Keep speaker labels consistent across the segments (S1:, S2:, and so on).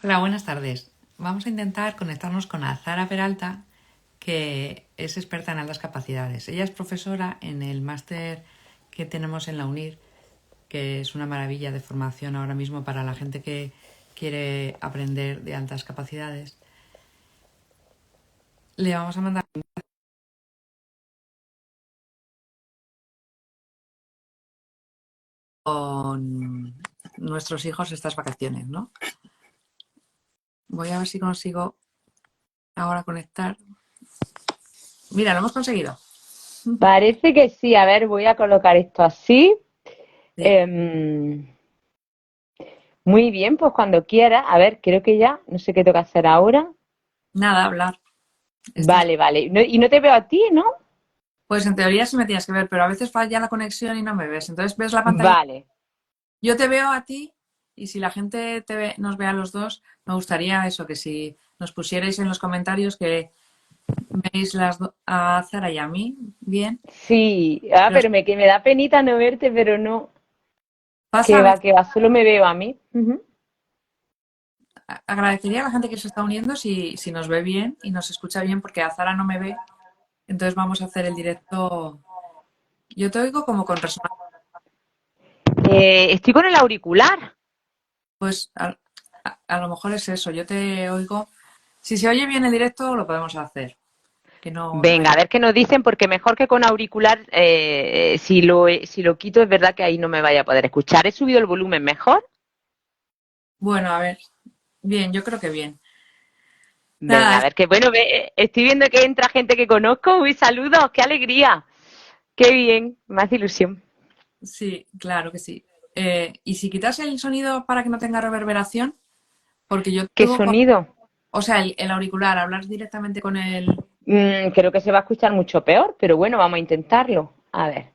S1: Hola, buenas tardes. Vamos a intentar conectarnos con Azara Peralta, que es experta en altas capacidades. Ella es profesora en el máster que tenemos en la UNIR, que es una maravilla de formación ahora mismo para la gente que quiere aprender de altas capacidades. Le vamos a mandar con nuestros hijos estas vacaciones, ¿no? Voy a ver si consigo ahora conectar. Mira, lo hemos conseguido.
S2: Parece que sí. A ver, voy a colocar esto así.
S1: Sí.
S2: Em, Muy bien, pues cuando quiera. A ver, creo que ya, no sé qué tengo que hacer ahora.
S1: Nada, hablar. Estás...
S2: Vale, vale. Y no te veo a ti, ¿no?
S1: Pues en teoría sí me tienes que ver, pero a veces falla la conexión y no me ves. Entonces ves la pantalla.
S2: Vale.
S1: Yo te veo a ti y si la gente nos ve a los dos, me gustaría eso, que si nos pusierais en los comentarios que veis a Zara y a mí, bien.
S2: Sí.
S1: Pero
S2: Pero que me da penita no verte, pero no.
S1: pasa a veces,
S2: Que va, solo me veo a mí. Ujú.
S1: agradecería a la gente que se está uniendo si nos ve bien y nos escucha bien, porque a Zara no me ve. Entonces vamos a hacer el directo. Yo te oigo como con resonancia.
S2: Estoy con el auricular.
S1: Pues a lo mejor es eso. Yo te oigo. Si se oye bien el directo, lo podemos hacer. Que no hay...
S2: Venga, a ver qué nos dicen, porque mejor que con auricular, si lo quito, es verdad que ahí no me vaya a poder escuchar. ¿He subido el volumen mejor?
S1: Bueno, a ver. Bien, yo creo que bien.
S2: Venga, a
S1: Nada,
S2: ver, que bueno, estoy viendo que entra gente que conozco. Uy, saludos, qué alegría. Qué bien, me hace ilusión.
S1: sí, claro que sí. Y si quitas el sonido para que no tenga reverberación, porque yo
S2: ¿Qué
S1: tengo,
S2: sonido?
S1: o sea, el auricular, hablar directamente con el...
S2: Creo que se va a escuchar mucho peor, pero bueno, vamos a intentarlo. A ver.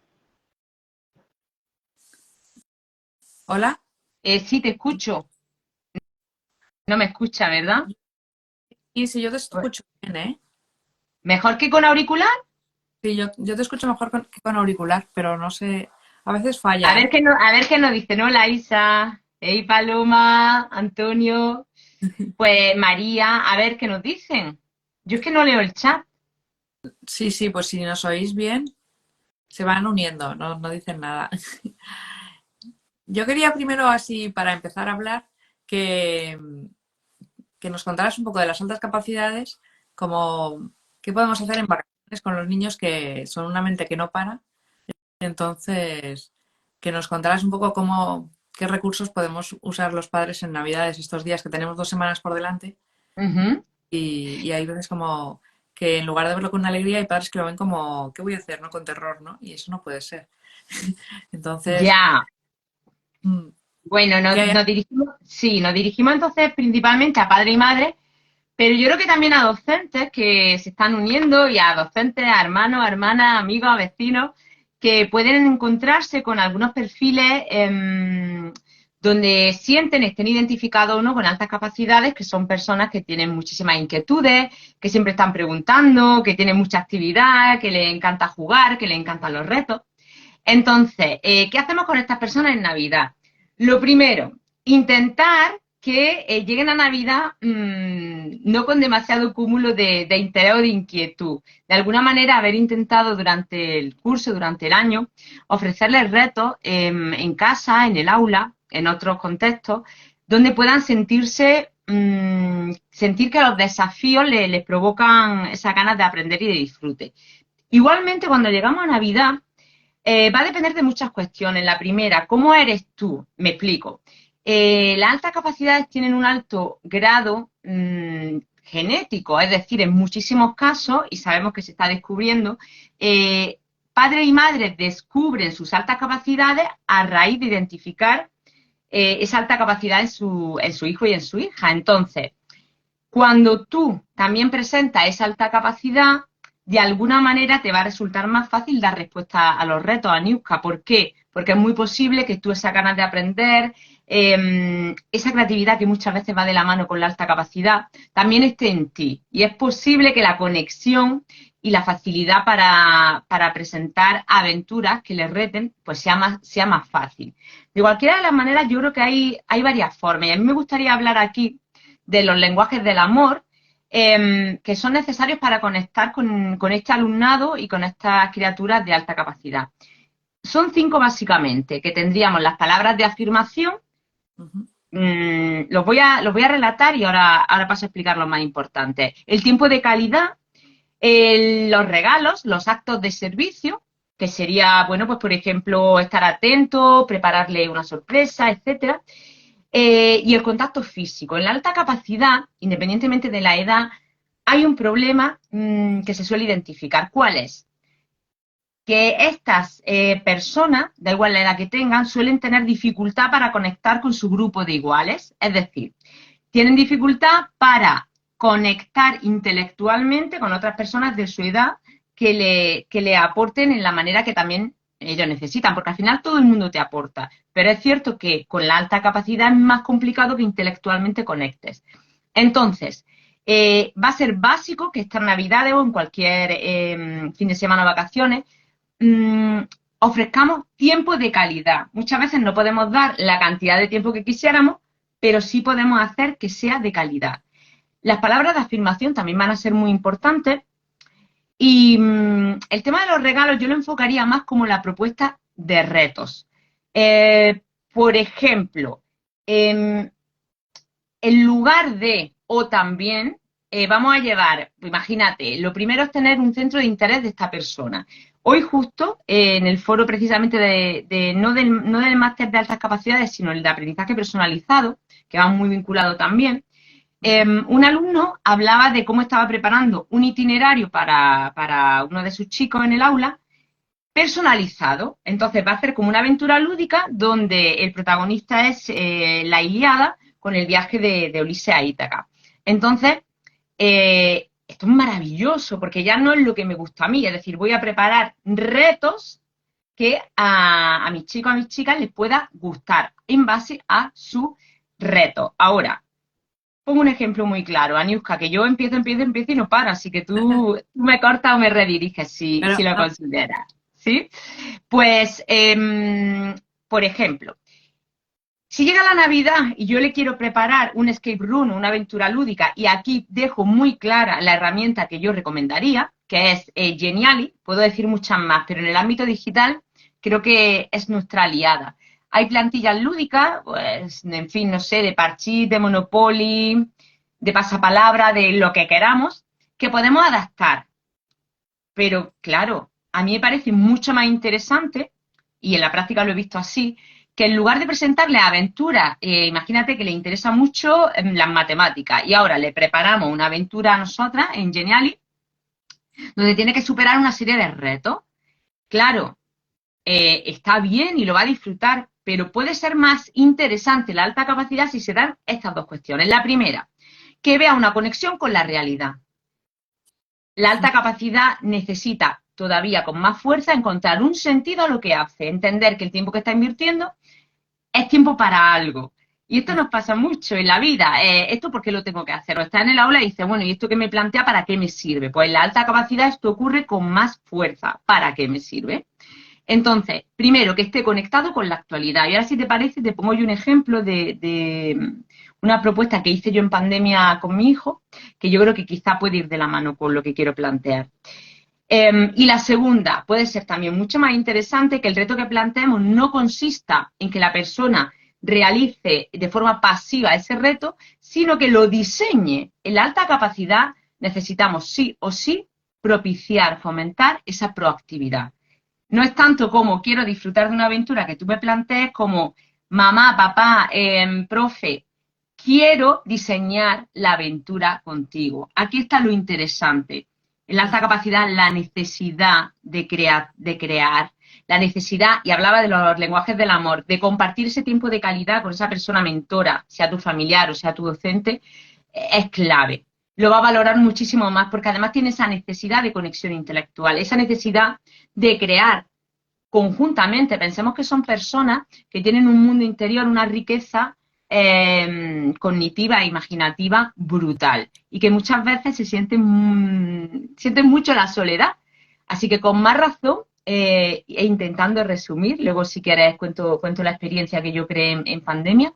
S1: Hola.
S2: Sí, te escucho. No me escucha, ¿verdad?
S1: Y si yo te escucho bien, ¿eh?
S2: ¿Mejor que con auricular?
S1: Sí, yo te escucho mejor que con auricular, pero no sé, a veces
S2: A
S1: falla,
S2: ver
S1: ¿eh?
S2: qué no, a ver qué nos dice, ¿no? La Isa, hey Paloma, Antonio, pues María, a ver qué nos dicen. Yo es que no leo el chat.
S1: Sí, sí, pues si nos oís bien, se van uniendo, no dicen nada. Yo quería primero, así, para empezar a hablar, que, que nos contaras un poco de las altas capacidades, como qué podemos hacer en vacaciones con los niños que son una mente que no para. Entonces, que nos contaras un poco qué recursos podemos usar los padres en Navidades estos días que tenemos 2 semanas por delante
S2: Ujú.
S1: y hay veces como que en lugar de verlo con una alegría hay padres que lo ven como, ¿qué voy a hacer? ¿No? Con terror, ¿no? Y eso no puede ser. Entonces,
S2: Ya,
S1: mm,
S2: bueno,
S1: ¿qué hay?
S2: nos dirigimos entonces principalmente a padre y madre, pero yo creo que también a docentes que se están uniendo y a docentes, a hermanos, a hermanas, amigos, a vecinos, que pueden encontrarse con algunos perfiles donde sienten, estén identificados uno con altas capacidades, que son personas que tienen muchísimas inquietudes, que siempre están preguntando, que tienen mucha actividad, que les encanta jugar, que les encantan los retos. Entonces, ¿qué hacemos con estas personas en Navidad? Lo primero, intentar que lleguen a Navidad no con demasiado cúmulo de interés o de inquietud. De alguna manera, haber intentado durante el curso, durante el año, ofrecerles retos en casa, en el aula, en otros contextos, donde puedan sentir que los desafíos les provocan esas ganas de aprender y de disfrute. Igualmente, cuando llegamos a Navidad, va a depender de muchas cuestiones. La primera, ¿cómo eres tú? Me explico. Las altas capacidades tienen un alto grado genético, es decir, en muchísimos casos, y sabemos que se está descubriendo, padres y madres descubren sus altas capacidades a raíz de identificar esa alta capacidad en su hijo y en su hija. Entonces, cuando tú también presentas esa alta capacidad, de alguna manera te va a resultar más fácil dar respuesta a los retos, a Niuska. ¿Por qué? Porque es muy posible que tú esas ganas de aprender, esa creatividad que muchas veces va de la mano con la alta capacidad, también esté en ti. Y es posible que la conexión y la facilidad para presentar aventuras que les reten, pues sea más fácil. De cualquiera de las maneras, yo creo que hay varias formas. Y a mí me gustaría hablar aquí de los lenguajes del amor, que son necesarios para conectar con este alumnado y con estas criaturas de alta capacidad. Son 5 básicamente, que tendríamos las palabras de afirmación. Los voy a relatar y ahora paso a explicar lo más importante. El tiempo de calidad, los regalos, los actos de servicio, que sería, bueno, pues por ejemplo, estar atento, prepararle una sorpresa, etcétera. Y el contacto físico. En la alta capacidad, independientemente de la edad, hay un problema que se suele identificar. ¿Cuál es? Que estas personas, da igual la edad que tengan, suelen tener dificultad para conectar con su grupo de iguales. Es decir, tienen dificultad para conectar intelectualmente con otras personas de su edad que le aporten en la manera que también ellos necesitan, porque al final todo el mundo te aporta, pero es cierto que con la alta capacidad es más complicado que intelectualmente conectes. Entonces, va a ser básico que estas navidades o en cualquier fin de semana o vacaciones ofrezcamos tiempo de calidad. Muchas veces no podemos dar la cantidad de tiempo que quisiéramos, pero sí podemos hacer que sea de calidad. Las palabras de afirmación también van a ser muy importantes. Y el tema de los regalos yo lo enfocaría más como la propuesta de retos. Por ejemplo, en lugar de o también, vamos a llevar, imagínate, lo primero es tener un centro de interés de esta persona. Hoy justo, en el foro precisamente no del máster de altas capacidades, sino el de aprendizaje personalizado, que va muy vinculado también, un alumno hablaba de cómo estaba preparando un itinerario para uno de sus chicos en el aula, personalizado. Entonces va a hacer como una aventura lúdica donde el protagonista es la Ilíada con el viaje de Ulises a Ítaca. Entonces, esto es maravilloso porque ya no es lo que me gusta a mí, es decir, voy a preparar retos que a mis chicos, a mis chicas les pueda gustar en base a su reto. Ahora, pongo un ejemplo muy claro, Aniuska, que yo empiezo y no paro, así que tú me cortas o me rediriges si lo consideras, ¿sí? Pues, por ejemplo, si llega la Navidad y yo le quiero preparar un escape room, una aventura lúdica, y aquí dejo muy clara la herramienta que yo recomendaría, que es Geniali, puedo decir muchas más, pero en el ámbito digital creo que es nuestra aliada. Hay plantillas lúdicas, pues, en fin, no sé, de Parchís, de Monopoly, de pasapalabra, de lo que queramos, que podemos adaptar. Pero, claro, a mí me parece mucho más interesante, y en la práctica lo he visto así, que en lugar de presentarle aventuras, imagínate que le interesa mucho las matemáticas, y ahora le preparamos una aventura a nosotras en Geniali, donde tiene que superar una serie de retos. Claro, está bien y lo va a disfrutar, pero puede ser más interesante la alta capacidad si se dan estas dos cuestiones. La primera, que vea una conexión con la realidad. La alta capacidad necesita todavía con más fuerza encontrar un sentido a lo que hace, entender que el tiempo que está invirtiendo es tiempo para algo. Y esto nos pasa mucho en la vida. ¿Esto por qué lo tengo que hacer? O está en el aula y dice, bueno, ¿y esto que me plantea para qué me sirve? Pues en la alta capacidad esto ocurre con más fuerza. ¿Para qué me sirve? Entonces, primero, que esté conectado con la actualidad. Y ahora, si te parece, te pongo yo un ejemplo de una propuesta que hice yo en pandemia con mi hijo, que yo creo que quizá puede ir de la mano con lo que quiero plantear. Y la segunda, puede ser también mucho más interesante que el reto que planteemos no consista en que la persona realice de forma pasiva ese reto, sino que lo diseñe. En la alta capacidad necesitamos sí o sí propiciar, fomentar esa proactividad. No es tanto como quiero disfrutar de una aventura que tú me plantees como mamá, papá, profe, quiero diseñar la aventura contigo. Aquí está lo interesante. En la alta capacidad, la necesidad de crear, la necesidad, y hablaba de los lenguajes del amor, de compartir ese tiempo de calidad con esa persona mentora, sea tu familiar o sea tu docente, es clave. Lo va a valorar muchísimo más porque además tiene esa necesidad de conexión intelectual, esa necesidad de crear conjuntamente. Pensemos que son personas que tienen un mundo interior, una riqueza cognitiva e imaginativa brutal y que muchas veces se sienten mucho la soledad. Así que con más razón, e intentando resumir, luego si quieres cuento la experiencia que yo creé en pandemia,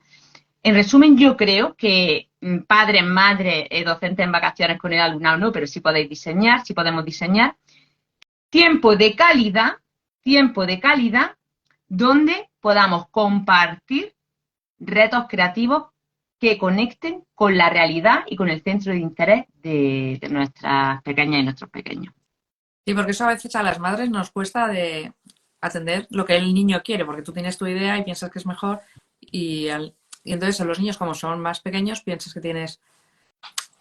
S2: En resumen, yo creo que padres, madres, docentes en vacaciones con el alumnado no, pero sí podéis diseñar, sí podemos diseñar. Tiempo de calidad, donde podamos compartir retos creativos que conecten con la realidad y con el centro de interés de nuestras pequeñas y nuestros pequeños.
S1: Sí, porque eso a veces a las madres nos cuesta de atender lo que el niño quiere, porque tú tienes tu idea y piensas que es mejor y entonces a los niños como son más pequeños piensas que tienes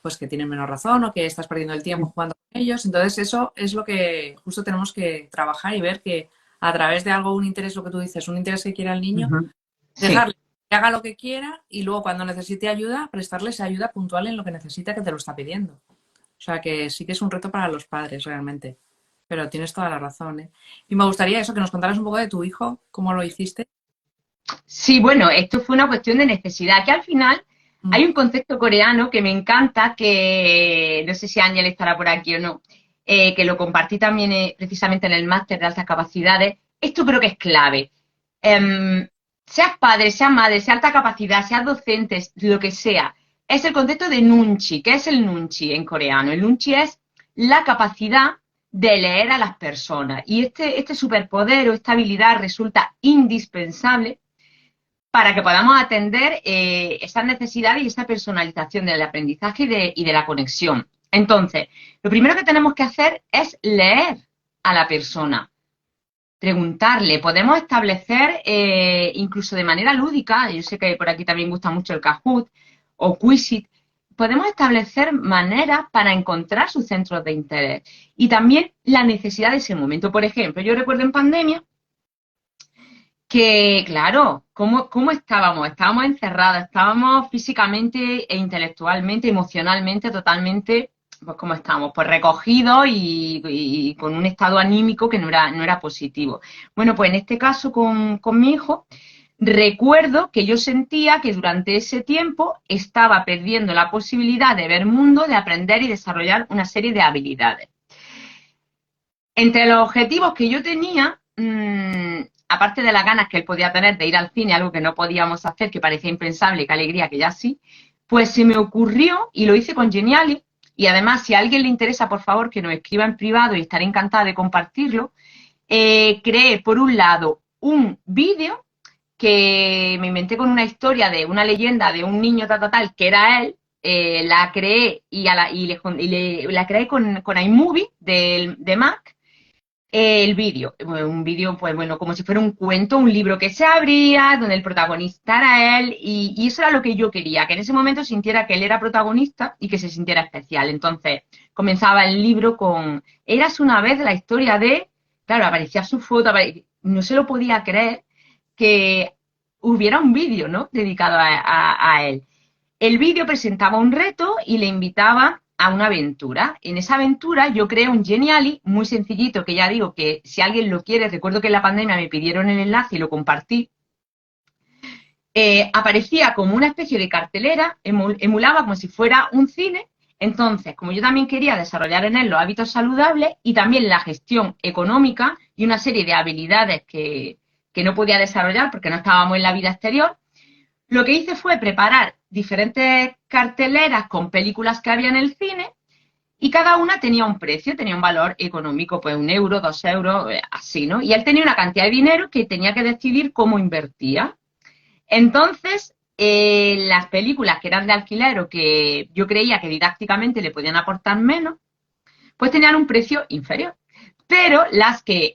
S1: pues que tienen menos razón o que estás perdiendo el tiempo jugando con ellos. Entonces eso es lo que justo tenemos que trabajar y ver que a través de algo, un interés, lo que tú dices, un interés que quiera el niño,
S2: Sí.
S1: dejarle que haga lo que quiera y luego cuando necesite ayuda, prestarle esa ayuda puntual en lo que necesita que te lo está pidiendo. O sea que sí que es un reto para los padres realmente. Pero tienes toda la razón, ¿eh? Y me gustaría eso, que nos contaras un poco de tu hijo, cómo lo hiciste.
S2: Sí, bueno, esto fue una cuestión de necesidad, que al final hay un concepto coreano que me encanta, que no sé si Ángel estará por aquí o no, que lo compartí también precisamente en el máster de altas capacidades. Esto creo que es clave. Seas padre, seas madre, seas alta capacidad, seas docente, lo que sea, es el concepto de nunchi. ¿Qué es el nunchi en coreano? El nunchi es la capacidad de leer a las personas. Y este superpoder o esta habilidad resulta indispensable para que podamos atender esas necesidades y esa personalización del aprendizaje y de la conexión. Entonces, lo primero que tenemos que hacer es leer a la persona, preguntarle. Podemos establecer, incluso de manera lúdica, yo sé que por aquí también gusta mucho el Kahoot o Quizlet, podemos establecer maneras para encontrar sus centros de interés y también la necesidad de ese momento. Por ejemplo, yo recuerdo en pandemia que, claro, ¿cómo estábamos? Estábamos encerrados, estábamos físicamente e intelectualmente, emocionalmente, totalmente, pues como estábamos, pues recogidos y con un estado anímico que no era positivo. Bueno, pues en este caso con mi hijo, recuerdo que yo sentía que durante ese tiempo estaba perdiendo la posibilidad de ver mundo, de aprender y desarrollar una serie de habilidades. Entre los objetivos que yo tenía, aparte de las ganas que él podía tener de ir al cine, algo que no podíamos hacer, que parecía impensable, qué alegría que ya sí, pues se me ocurrió, y lo hice con Geniali, y además si a alguien le interesa, por favor, que nos escriba en privado y estaré encantada de compartirlo, creé, por un lado, un vídeo que me inventé con una historia de una leyenda de un niño tal, que era él, la creé la creé con iMovie de Mac, el vídeo, un vídeo, pues bueno, como si fuera un cuento, un libro que se abría, donde el protagonista era él, y eso era lo que yo quería, que en ese momento sintiera que él era protagonista y que se sintiera especial. Entonces, comenzaba el libro con, eras una vez la historia de, claro, aparecía su foto, no se lo podía creer que hubiera un vídeo, ¿no?, dedicado a él. El vídeo presentaba un reto y le invitaba a una aventura. En esa aventura yo creé un Geniali muy sencillito, que ya digo que si alguien lo quiere, recuerdo que en la pandemia me pidieron el enlace y lo compartí. Aparecía como una especie de cartelera, emulaba como si fuera un cine. Entonces, como yo también quería desarrollar en él los hábitos saludables y también la gestión económica y una serie de habilidades que no podía desarrollar porque no estábamos en la vida exterior, lo que hice fue preparar diferentes carteleras con películas que había en el cine y cada una tenía un precio, tenía un valor económico, pues 1 euro, 2 euros, así, ¿no? Y él tenía una cantidad de dinero que tenía que decidir cómo invertía. Entonces, las películas que eran de alquiler o que yo creía que didácticamente le podían aportar menos, pues tenían un precio inferior. Pero las que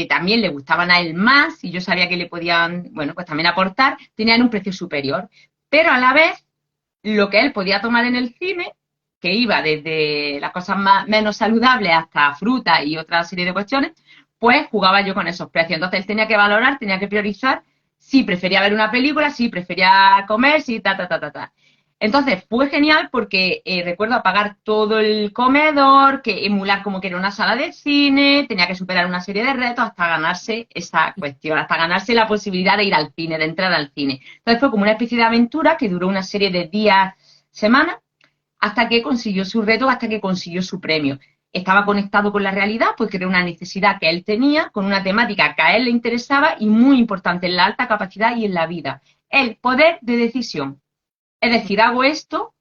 S2: también le gustaban a él más y yo sabía que le podían, bueno, pues también aportar, tenían un precio superior. Pero a la vez, lo que él podía tomar en el cine, que iba desde las cosas menos saludables hasta fruta y otra serie de cuestiones, pues jugaba yo con esos precios. Entonces él tenía que valorar, tenía que priorizar si prefería ver una película, si prefería comer, si ta. Entonces fue genial porque recuerdo apagar todo el comedor, que emular como que era una sala de cine, tenía que superar una serie de retos hasta ganarse esa cuestión, hasta ganarse la posibilidad de ir al cine, de entrar al cine. Entonces fue como una especie de aventura que duró una serie de días, semanas, hasta que consiguió su reto, hasta que consiguió su premio. Estaba conectado con la realidad, porque era una necesidad que él tenía, con una temática que a él le interesaba y muy importante en la alta capacidad y en la vida. el poder de decisión. Es decir, hago esto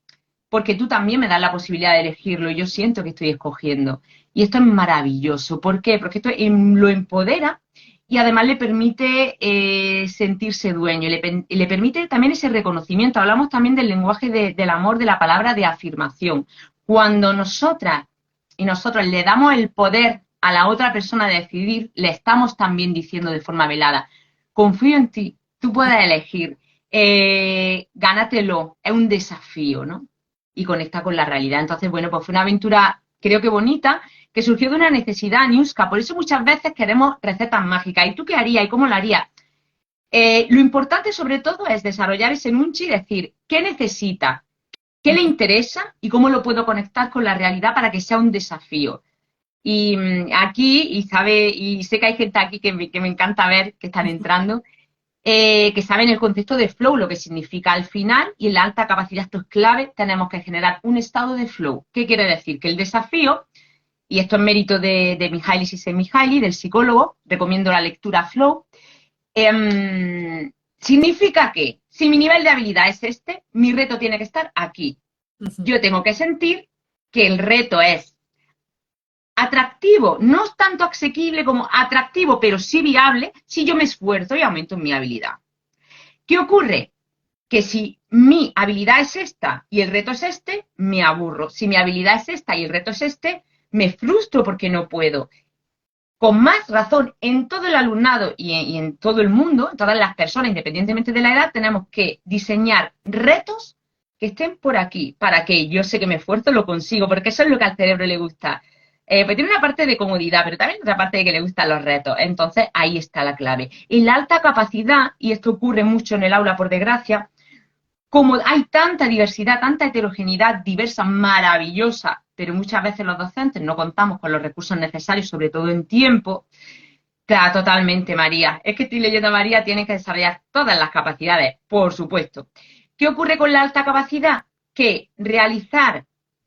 S2: porque tú también me das la posibilidad de elegirlo y yo siento que estoy escogiendo. Y esto es maravilloso. ¿Por qué? Porque esto lo empodera y además le permite sentirse dueño, y le permite también ese reconocimiento. Hablamos también del lenguaje del amor, de la palabra de afirmación. Cuando nosotras y nosotros le damos el poder a la otra persona de decidir, le estamos también diciendo de forma velada, confío en ti, tú puedes elegir, gánatelo, es un desafío, ¿no? Y conecta con la realidad. Entonces, bueno, pues fue una aventura, creo que bonita, que surgió de una necesidad, Niuska. Por eso muchas veces queremos recetas mágicas. ¿Y tú qué harías? ¿Y cómo lo harías? Lo importante, sobre todo, es desarrollar ese nunchi y decir, ¿qué necesita? ¿Qué le interesa? ¿Y cómo lo puedo conectar con la realidad para que sea un desafío? Y aquí, y sé que hay gente aquí que me encanta ver, que están entrando, que saben el concepto de flow, lo que significa al final, y en la alta capacidad, esto es clave, tenemos que generar un estado de flow. ¿Qué quiere decir? Que el desafío, y esto es mérito de Mihaly Csikszentmihalyi, del psicólogo, recomiendo la lectura Flow, significa que si mi nivel de habilidad es este, mi reto tiene que estar aquí. Yo tengo que sentir que el reto es atractivo, no tanto asequible como atractivo, pero sí viable si yo me esfuerzo y aumento mi habilidad. ¿Qué ocurre? Que si mi habilidad es esta y el reto es este, me aburro. Si mi habilidad es esta y el reto es este, me frustro porque no puedo. Con más razón, en todo el alumnado y en todo el mundo, en todas las personas, independientemente de la edad, tenemos que diseñar retos que estén por aquí, para que yo sé que me esfuerzo, lo consigo, porque eso es lo que al cerebro le gusta. Pues tiene una parte de comodidad, pero también otra parte de que le gustan los retos. Entonces, ahí está la clave. En la alta capacidad, y esto ocurre mucho en el aula, por desgracia, como hay tanta diversidad, tanta heterogeneidad diversa, maravillosa, pero muchas veces los docentes no contamos con los recursos necesarios, sobre todo en tiempo. Claro, totalmente, María. Es que estoy leyendo a María, tienen que desarrollar todas las capacidades, por supuesto. ¿Qué ocurre con la alta capacidad? Que realizar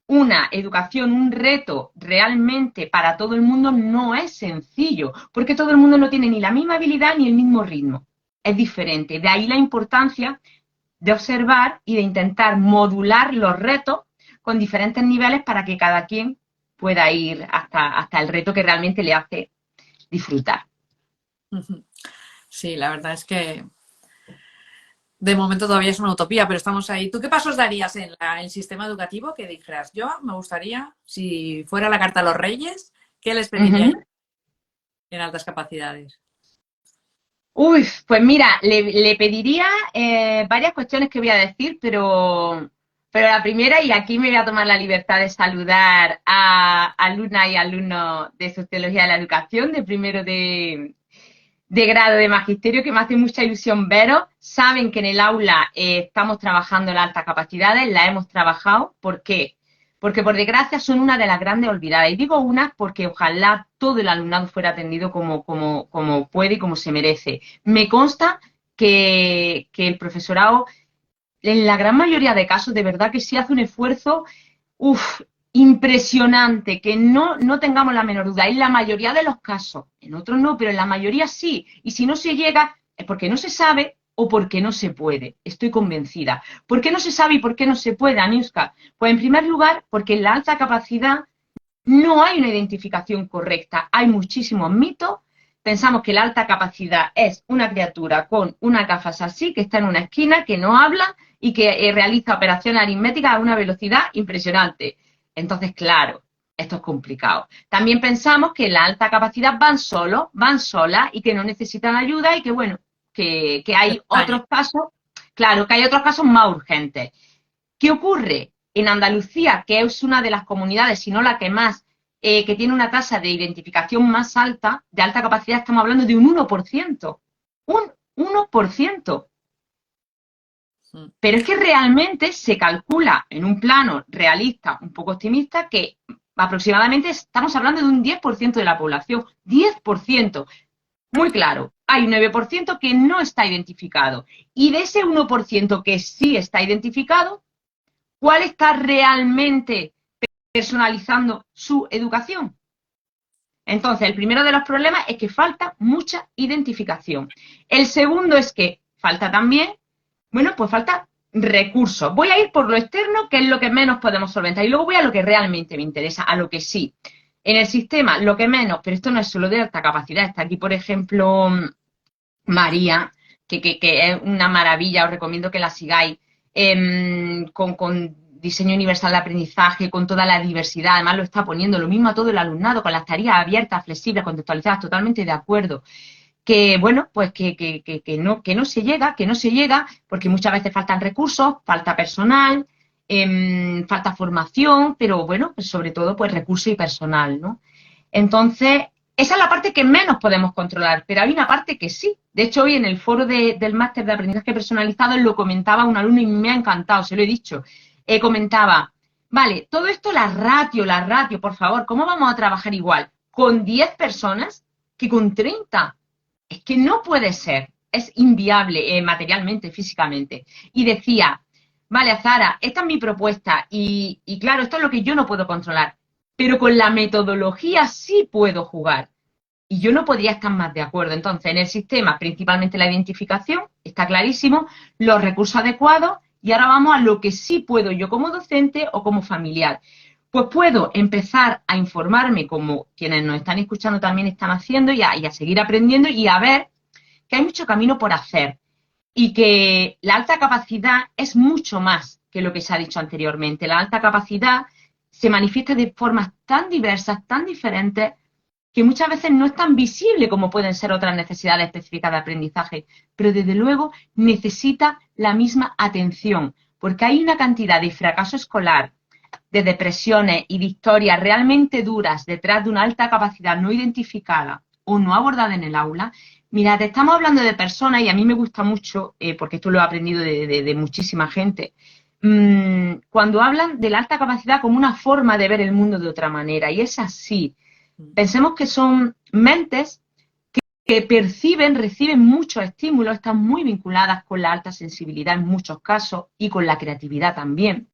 S2: una educación, un reto realmente para todo el mundo no es sencillo, porque todo el mundo no tiene ni la misma habilidad ni el mismo ritmo. Es diferente. De ahí la importancia de observar y de intentar modular los retos con diferentes niveles para que cada quien pueda ir hasta el reto que realmente le hace disfrutar.
S1: Sí, la verdad es que de momento todavía es una utopía, pero estamos ahí. ¿Tú qué pasos darías en el sistema educativo que dijeras? Yo me gustaría, si fuera la carta a los reyes, ¿qué les pediría en altas capacidades?
S2: Uy, pues mira, le pediría varias cuestiones que voy a decir, pero la primera, y aquí me voy a tomar la libertad de saludar a alumnas y alumnos de Sociología de la Educación, de primero de grado de magisterio, que me hace mucha ilusión veros. Saben que en el aula estamos trabajando las altas capacidades, la hemos trabajado. ¿Por qué? Porque por desgracia son una de las grandes olvidadas. Y digo una porque ojalá todo el alumnado fuera atendido como puede y como se merece. Me consta que el profesorado, en la gran mayoría de casos, de verdad que sí hace un esfuerzo impresionante, que no tengamos la menor duda. En la mayoría de los casos, en otros no, pero en la mayoría sí. Y si no se llega, es porque no se sabe o porque no se puede. Estoy convencida. ¿Por qué no se sabe y por qué no se puede, Aniuska? Pues en primer lugar, porque en la alta capacidad no hay una identificación correcta. Hay muchísimos mitos. Pensamos que la alta capacidad es una criatura con unas gafas así, que está en una esquina, que no habla y que realiza operaciones aritméticas a una velocidad impresionante. Entonces, claro, esto es complicado. También pensamos que la alta capacidad van solos, van solas y que no necesitan ayuda y que, bueno, que hay otros casos, claro, que hay otros casos más urgentes. ¿Qué ocurre? En Andalucía, que es una de las comunidades, si no la que más, que tiene una tasa de identificación más alta, de alta capacidad, estamos hablando de un 1%. Un 1%. Pero es que realmente se calcula en un plano realista, un poco optimista, que aproximadamente estamos hablando de un 10% de la población. 10%. Muy claro. Hay un 9% que no está identificado. Y de ese 1% que sí está identificado, ¿cuál está realmente personalizando su educación? Entonces, el primero de los problemas es que falta mucha identificación. El segundo es que falta también Bueno, pues falta recursos. Voy a ir por lo externo, que es lo que menos podemos solventar, y luego voy a lo que realmente me interesa, a lo que sí. En el sistema, lo que menos, pero esto no es solo de alta capacidad. Está aquí, por ejemplo, María, que es una maravilla, os recomiendo que la sigáis, con diseño universal de aprendizaje, con toda la diversidad, además lo está poniendo lo mismo a todo el alumnado, con las tareas abiertas, flexibles, contextualizadas, totalmente de acuerdo. Que bueno, pues que no se llega, porque muchas veces faltan recursos, falta personal, falta formación, pero bueno, pues sobre todo pues recursos y personal, ¿no? Entonces, esa es la parte que menos podemos controlar, pero hay una parte que sí. De hecho, hoy en el foro del máster de aprendizaje personalizado lo comentaba un alumno y me ha encantado, se lo he dicho. Comentaba, vale, todo esto, la ratio, por favor, ¿cómo vamos a trabajar igual con 10 personas que con 30? Es que no puede ser, es inviable materialmente, físicamente. Y decía, vale, Zara, esta es mi propuesta y claro, esto es lo que yo no puedo controlar, pero con la metodología sí puedo jugar. Y yo no podría estar más de acuerdo. Entonces, en el sistema, principalmente la identificación, está clarísimo, los recursos adecuados, y ahora vamos a lo que sí puedo yo como docente o como familiar. Pues puedo empezar a informarme, como quienes nos están escuchando también están haciendo, y a seguir aprendiendo y a ver que hay mucho camino por hacer y que la alta capacidad es mucho más que lo que se ha dicho anteriormente. La alta capacidad se manifiesta de formas tan diversas, tan diferentes, que muchas veces no es tan visible como pueden ser otras necesidades específicas de aprendizaje, pero desde luego necesita la misma atención, porque hay una cantidad de fracaso escolar, de depresiones y de historias realmente duras detrás de una alta capacidad no identificada o no abordada en el aula. Mira, te estamos hablando de personas, y a mí me gusta mucho, porque esto lo he aprendido de muchísima gente, cuando hablan de la alta capacidad como una forma de ver el mundo de otra manera, y es así. Pensemos que son mentes que reciben muchos estímulos, están muy vinculadas con la alta sensibilidad en muchos casos y con la creatividad también.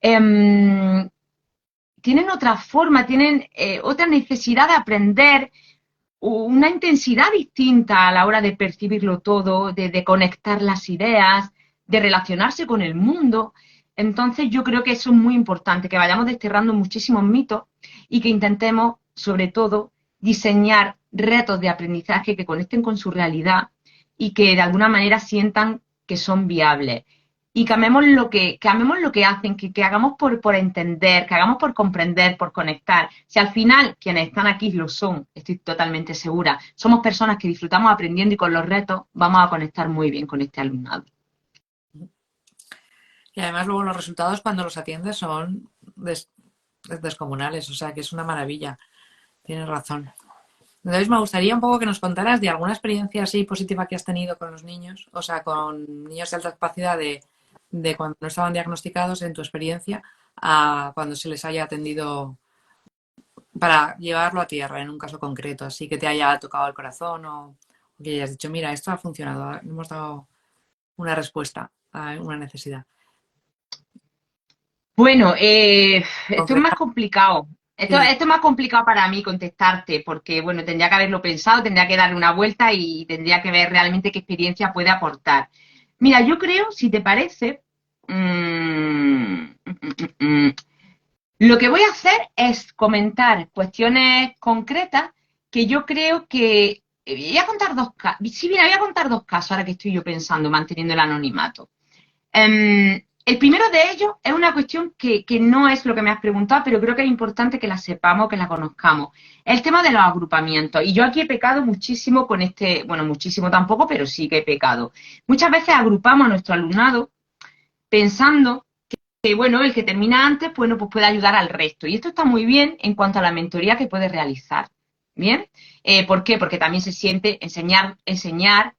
S2: Tienen otra forma, tienen otra necesidad de aprender, una intensidad distinta a la hora de percibirlo todo, de conectar las ideas, de relacionarse con el mundo. Entonces yo creo que eso es muy importante, que vayamos desterrando muchísimos mitos y que intentemos, sobre todo, diseñar retos de aprendizaje que conecten con su realidad y que de alguna manera sientan que son viables. Y cambiemos lo que hacen, que hagamos por entender, que hagamos por comprender, por conectar. Si al final quienes están aquí lo son, estoy totalmente segura, somos personas que disfrutamos aprendiendo, y con los retos vamos a conectar muy bien con este alumnado.
S1: Y además luego los resultados cuando los atiendes son descomunales, o sea que es una maravilla. Tienes razón. Entonces me gustaría un poco que nos contaras de alguna experiencia así positiva que has tenido con los niños, o sea, con niños de alta capacidad de cuando no estaban diagnosticados, en tu experiencia, a cuando se les haya atendido para llevarlo a tierra en un caso concreto, así que te haya tocado el corazón o que hayas dicho, mira, esto ha funcionado, hemos dado una respuesta a una necesidad.
S2: Bueno, esto es
S1: Concreta.
S2: más complicado. Esto
S1: Sí.
S2: es más complicado para mí contestarte, porque bueno, tendría que haberlo pensado, tendría que darle una vuelta y tendría que ver realmente qué experiencia puede aportar. Mira, yo creo, si te parece, lo que voy a hacer es comentar cuestiones concretas que yo creo que... Voy a contar dos casos. Sí, mira, voy a contar dos casos ahora que estoy yo pensando, manteniendo el anonimato. El primero de ellos es una cuestión que no es lo que me has preguntado, pero creo que es importante que la sepamos, que la conozcamos. El tema de los agrupamientos. Y yo aquí he pecado muchísimo con bueno, muchísimo tampoco, pero sí que he pecado. Muchas veces agrupamos a nuestro alumnado pensando que, bueno, el que termina antes, bueno, pues puede ayudar al resto. Y esto está muy bien en cuanto a la mentoría que puede realizar. ¿Bien? ¿Por qué? Porque también se siente enseñar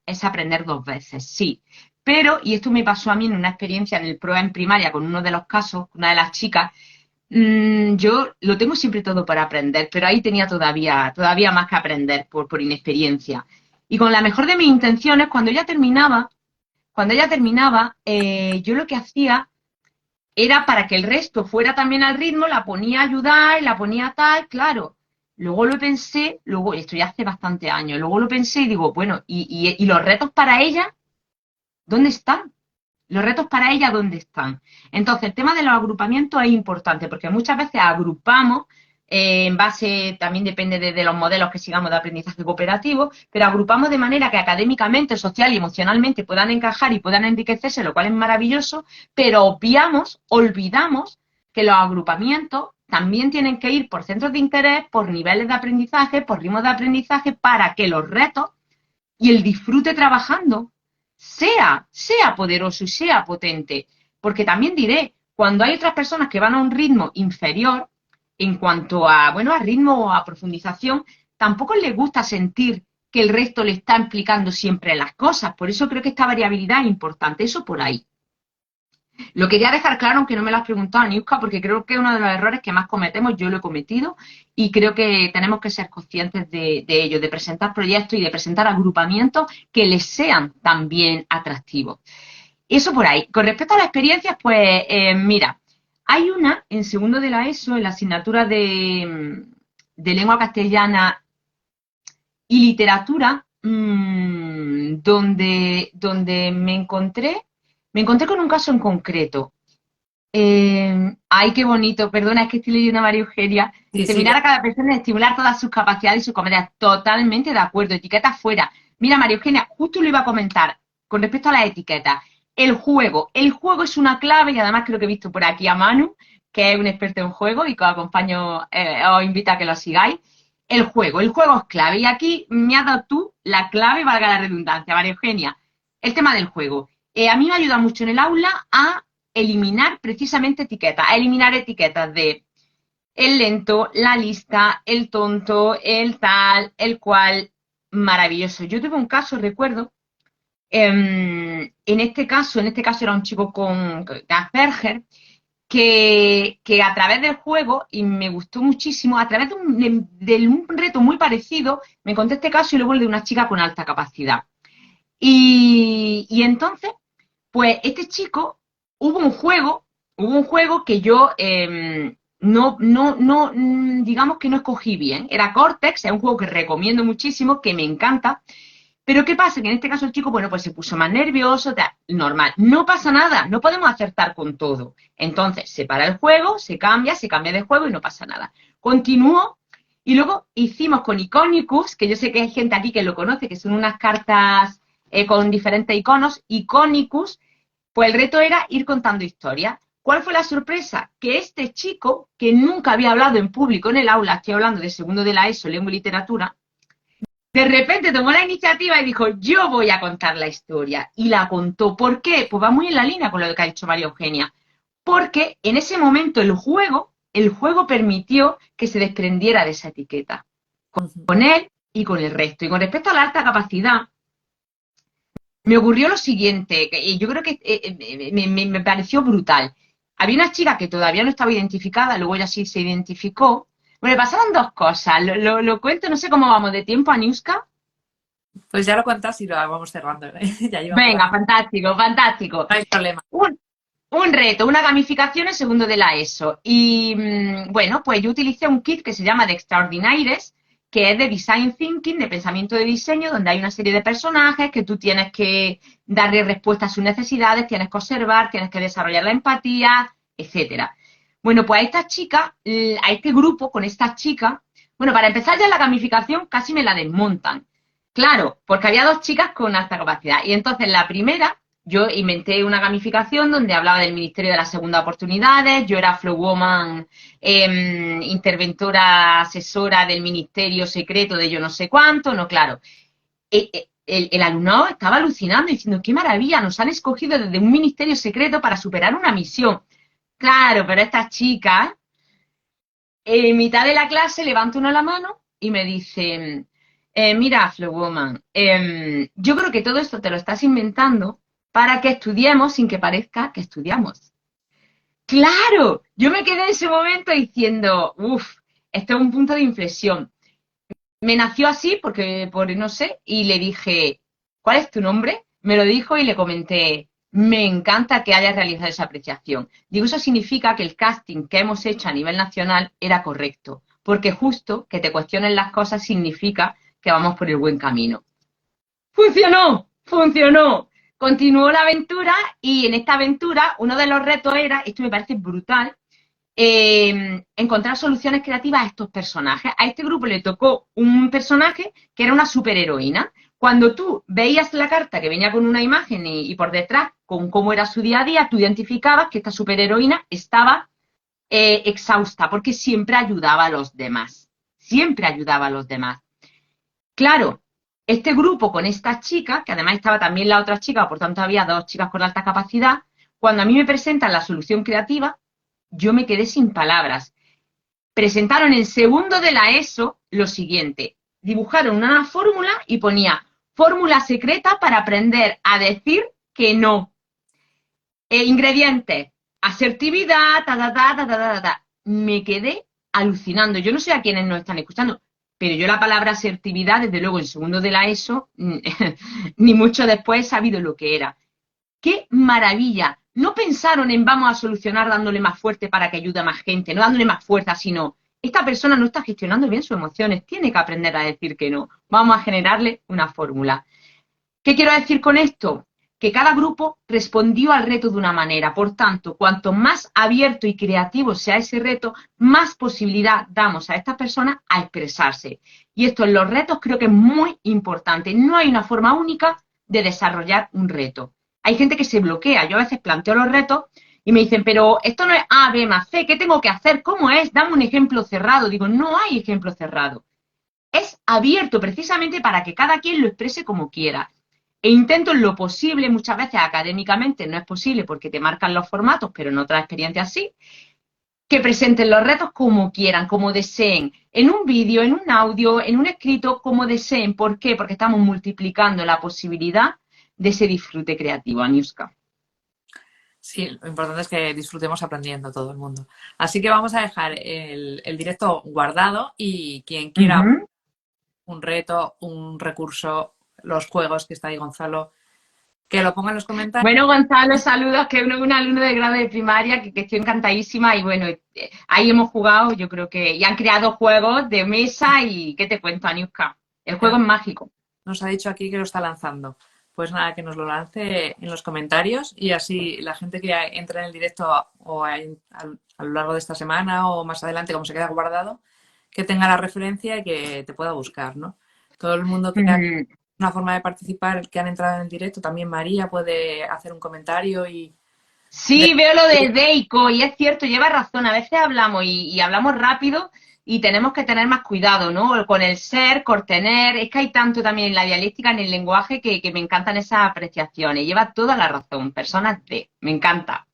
S2: es aprender dos veces, sí. Pero, y esto me pasó a mí en una experiencia en el PROA en primaria con uno de los casos, una de las chicas, yo lo tengo siempre todo para aprender, pero ahí tenía todavía más que aprender por inexperiencia. Y con la mejor de mis intenciones, cuando ella terminaba, yo lo que hacía era para que el resto fuera también al ritmo, la ponía a ayudar, la ponía tal, claro. Luego lo pensé, esto ya hace bastante años, luego lo pensé y digo, bueno, ¿y los retos para ella dónde están? Los retos para ella, ¿dónde están? Entonces, el tema de los agrupamientos es importante porque muchas veces agrupamos en base, también depende de los modelos que sigamos de aprendizaje cooperativo, pero agrupamos de manera que académicamente, social y emocionalmente puedan encajar y puedan enriquecerse, lo cual es maravilloso, pero olvidamos que los agrupamientos también tienen que ir por centros de interés, por niveles de aprendizaje, por ritmos de aprendizaje, para que los retos y el disfrute trabajando sea poderoso y sea potente. Porque también diré, cuando hay otras personas que van a un ritmo inferior, en cuanto a, bueno, a ritmo o a profundización, tampoco les gusta sentir que el resto le está implicando siempre en las cosas. Por eso creo que esta variabilidad es importante. Eso por ahí. Lo quería dejar claro, aunque no me lo has preguntado, Niuska, porque creo que es uno de los errores que más cometemos, yo lo he cometido, y creo que tenemos que ser conscientes de ello, de presentar proyectos y de presentar agrupamientos que les sean también atractivos. Eso por ahí. Con respecto a las experiencias, pues mira, hay una en segundo de la ESO, en la asignatura de lengua castellana y literatura, donde me encontré con un caso en concreto. Ay, qué bonito, perdona, es que estoy leyendo a María Eugenia.
S1: Sí, sí,
S2: Terminar a cada persona y estimular todas sus capacidades y sus competencias. Totalmente de acuerdo, etiquetas fuera. Mira, María Eugenia, justo lo iba a comentar con respecto a las etiquetas. El juego es una clave y además creo que he visto por aquí a Manu, que es un experto en juego y que os acompaño, os invito a que lo sigáis. El juego es clave y aquí me has dado tú la clave, valga la redundancia, María Eugenia. El tema del juego. A mí me ayuda mucho en el aula a eliminar precisamente etiquetas, a eliminar etiquetas de el lento, la lista, el tonto, el tal, el cual, maravilloso. Yo tuve un caso, recuerdo, en este caso era un chico con Asperger, que a través del juego, y me gustó muchísimo, a través de un reto muy parecido, me conté este caso y luego el de una chica con alta capacidad. Y entonces, pues este chico, hubo un juego que yo digamos que no escogí bien. Era Cortex, es un juego que recomiendo muchísimo, que me encanta. Pero ¿qué pasa? Que en este caso el chico, bueno, pues se puso más nervioso, normal. No pasa nada, no podemos acertar con todo. Entonces, se para el juego, se cambia de juego y no pasa nada. Continúo y luego hicimos con Iconicus, que yo sé que hay gente aquí que lo conoce, que son unas cartas con diferentes iconos. Iconicus, pues el reto era ir contando historias. ¿Cuál fue la sorpresa? Que este chico, que nunca había hablado en público en el aula, estoy hablando de segundo de la ESO, lengua y literatura, de repente tomó la iniciativa y dijo, yo voy a contar la historia. Y la contó. ¿Por qué? Pues va muy en la línea con lo que ha dicho María Eugenia. Porque en ese momento el juego permitió que se desprendiera de esa etiqueta. Con él y con el resto. Y con respecto a la alta capacidad, me ocurrió lo siguiente, que yo creo que me pareció brutal. Había una chica que todavía no estaba identificada, luego ella sí se identificó. Bueno, pasaron dos cosas. Lo cuento, no sé cómo vamos de tiempo, Aniuska.
S1: pues ya lo cuentas y lo vamos cerrando. Ya llevamos
S2: Venga, fantástico, fantástico.
S1: No hay problema.
S2: Un reto, una gamificación en segundo de la ESO. Y bueno, pues yo utilicé un kit que se llama The Extraordinaires, que es de Design Thinking, de pensamiento de diseño, donde hay una serie de personajes que tú tienes que darle respuesta a sus necesidades, tienes que observar, tienes que desarrollar la empatía, etcétera. Bueno, pues a esta chica, a este grupo, con esta chica, bueno, para empezar ya la gamificación casi me la desmontan. Claro, porque había dos chicas con alta capacidad. Y entonces la primera, yo inventé una gamificación donde hablaba del Ministerio de las Segundas Oportunidades, yo era Flow Woman, interventora asesora del Ministerio Secreto de yo no sé cuánto, no, claro. El alumnado estaba alucinando, diciendo, qué maravilla, nos han escogido desde un ministerio secreto para superar una misión. Claro, pero esta chica, en mitad de la clase, levanta uno la mano y me dice, mira, Flow Woman, yo creo que todo esto te lo estás inventando para que estudiemos sin que parezca que estudiamos. ¡Claro! Yo me quedé en ese momento diciendo, uff, esto es un punto de inflexión. Me nació así porque, no sé, y le dije, ¿cuál es tu nombre? Me lo dijo y le comenté, me encanta que hayas realizado esa apreciación. Digo, eso significa que el casting que hemos hecho a nivel nacional era correcto, porque justo que te cuestionen las cosas significa que vamos por el buen camino. ¡Funcionó! ¡Funcionó! continuó la aventura y en esta aventura uno de los retos era, esto me parece brutal, encontrar soluciones creativas a estos personajes. A este grupo le tocó un personaje que era una superheroína. Cuando tú veías la carta que venía con una imagen y por detrás con cómo era su día a día, tú identificabas que esta superheroína estaba exhausta porque siempre ayudaba a los demás. Siempre ayudaba a los demás. Claro, este grupo con esta chica, que además estaba también la otra chica, por tanto había dos chicas con alta capacidad, cuando a mí me presentan la solución creativa, yo me quedé sin palabras. Presentaron en segundo de la ESO lo siguiente, dibujaron una fórmula y ponía fórmula secreta para aprender a decir que no. Ingredientes, asertividad, ta. Me quedé alucinando. Yo no sé a quiénes nos están escuchando, pero yo la palabra asertividad, desde luego en segundo de la ESO, ni mucho después he sabido lo que era. ¡Qué maravilla! No pensaron en vamos a solucionar dándole más fuerte para que ayude a más gente, no dándole más fuerza, sino esta persona no está gestionando bien sus emociones, tiene que aprender a decir que no. Vamos a generarle una fórmula. ¿Qué quiero decir con esto? Que cada grupo respondió al reto de una manera. Por tanto, cuanto más abierto y creativo sea ese reto, más posibilidad damos a estas personas a expresarse. Y esto en los retos creo que es muy importante. No hay una forma única de desarrollar un reto. Hay gente que se bloquea. Yo a veces planteo los retos y me dicen, pero esto no es A, B más C, ¿qué tengo que hacer? ¿Cómo es? Dame un ejemplo cerrado. Digo, no hay ejemplo cerrado. Es abierto precisamente para que cada quien lo exprese como quiera. E intento en lo posible, muchas veces académicamente no es posible porque te marcan los formatos, pero en otras experiencias sí, que presenten los retos como quieran, como deseen, en un vídeo, en un audio, en un escrito, como deseen. ¿Por qué? Porque estamos multiplicando la posibilidad de ese disfrute creativo, Aniuska.
S1: Sí, lo importante es que disfrutemos aprendiendo todo el mundo. Así que vamos a dejar el directo guardado y quien quiera un reto, un recurso, los juegos que está ahí Gonzalo, que lo ponga en los comentarios.
S2: Bueno, Gonzalo, saludos, que es un alumno de grado de primaria que estoy encantadísima y bueno, ahí hemos jugado, yo creo que, y han creado juegos de mesa y ¿qué te cuento, Aniuska? El juego es mágico.
S1: Nos ha dicho aquí que lo está lanzando. Pues nada, que nos lo lance en los comentarios y así la gente que entra en el directo o a lo largo de esta semana o más adelante, como se queda guardado, que tenga la referencia y que te pueda buscar, ¿no? Todo el mundo que ha una forma de participar, que han entrado en el directo, también María puede hacer un comentario y...
S2: Sí, veo lo de Deiko y es cierto, lleva razón, a veces hablamos y hablamos rápido y tenemos que tener más cuidado, ¿no? Con el ser, con tener, es que hay tanto también en la dialéctica, en el lenguaje, que me encantan esas apreciaciones. Lleva toda la razón, personas de, me encanta.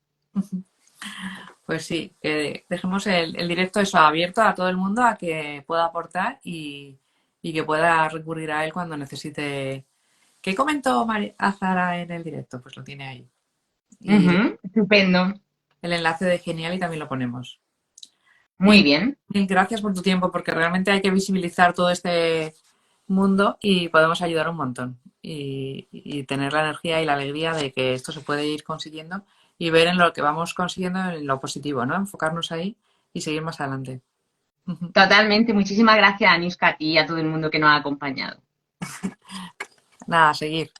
S1: Pues sí, que dejemos el directo eso abierto a todo el mundo a que pueda aportar y que pueda recurrir a él cuando necesite. ¿Qué comentó Azara en el directo? Pues lo tiene ahí. Y
S2: Estupendo.
S1: el enlace de Genial y también lo ponemos.
S2: Muy bien.
S1: Mil gracias por tu tiempo porque realmente hay que visibilizar todo este mundo y podemos ayudar un montón y tener la energía y la alegría de que esto se puede ir consiguiendo y ver en lo que vamos consiguiendo en lo positivo, ¿no? Enfocarnos ahí y seguir más adelante.
S2: Totalmente. Muchísimas gracias, Aniuska, a ti y a todo el mundo que nos ha acompañado.
S1: Nada, a seguir.